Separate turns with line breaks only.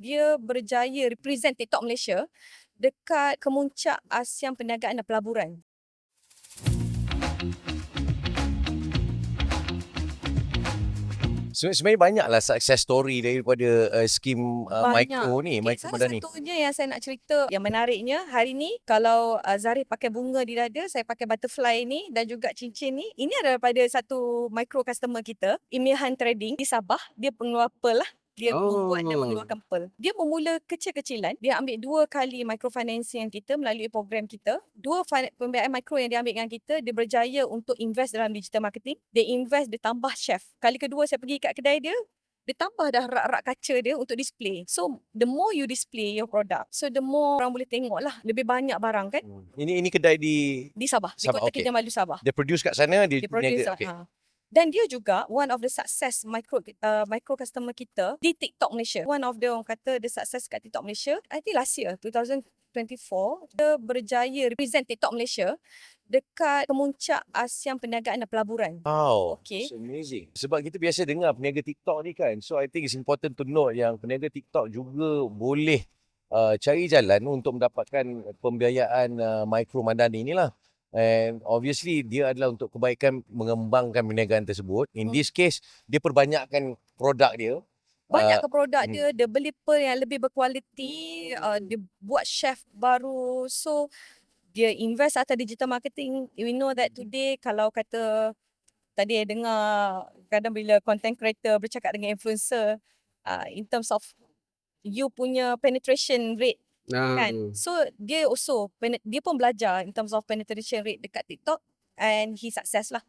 Dia berjaya represent TikTok Malaysia dekat kemuncak ASEAN Perniagaan dan Pelaburan.
Sebenarnya banyaklah success story daripada skim micro ni,
Okay,
micro
salah
Madani.
satunya yang saya nak cerita, yang menariknya hari ni kalau Zarif pakai bunga di dada, saya pakai butterfly ni dan juga cincin ni. Ini adalah daripada satu micro customer kita, Imilhan Trading di Sabah. Dia pengeluar pearl lah. Dia membuat dan mengeluarkan pearl. Dia bermula kecil-kecilan. Dia ambil 2 kali microfinancing kita melalui program kita. 2 pembiayaan mikro yang dia ambil dengan kita, dia berjaya untuk invest dalam digital marketing. Dia invest, dia tambah chef. Kali kedua saya pergi kat kedai dia, dia tambah dah rak-rak kaca dia untuk display. So, the more you display your product, so the more orang boleh tengok lah. Lebih banyak barang kan.
Ini kedai di
Sabah. Di
Sabah,
Kota
okay.
Kinabalu, Sabah.
Dia produce kat sana, dia
produce.
niaga. Okay.
Dan dia juga one of the success micro customer kita di TikTok Malaysia. One of the orang kata the success kat TikTok Malaysia, I think last year 2024, dia berjaya represent TikTok Malaysia dekat kemuncak ASEAN Perniagaan dan Pelaburan.
Wow,
Okay.
it's amazing. Sebab kita biasa dengar peniaga TikTok ni kan. So I think it's important to note yang peniaga TikTok juga boleh cari jalan untuk mendapatkan pembiayaan micro Madani ni lah. And obviously dia adalah untuk kebaikan mengembangkan perniagaan tersebut. In this case, dia perbanyakkan produk dia.
Banyak ke produk dia, dia beli pearl yang lebih berkualiti, dia buat chef baru. So, dia invest atas digital marketing. We know that today kalau kata, tadi saya dengar kadang bila content creator bercakap dengan influencer, in terms of you punya penetration rate kan. So, dia pun belajar in terms of penetration rate dekat TikTok and he success lah.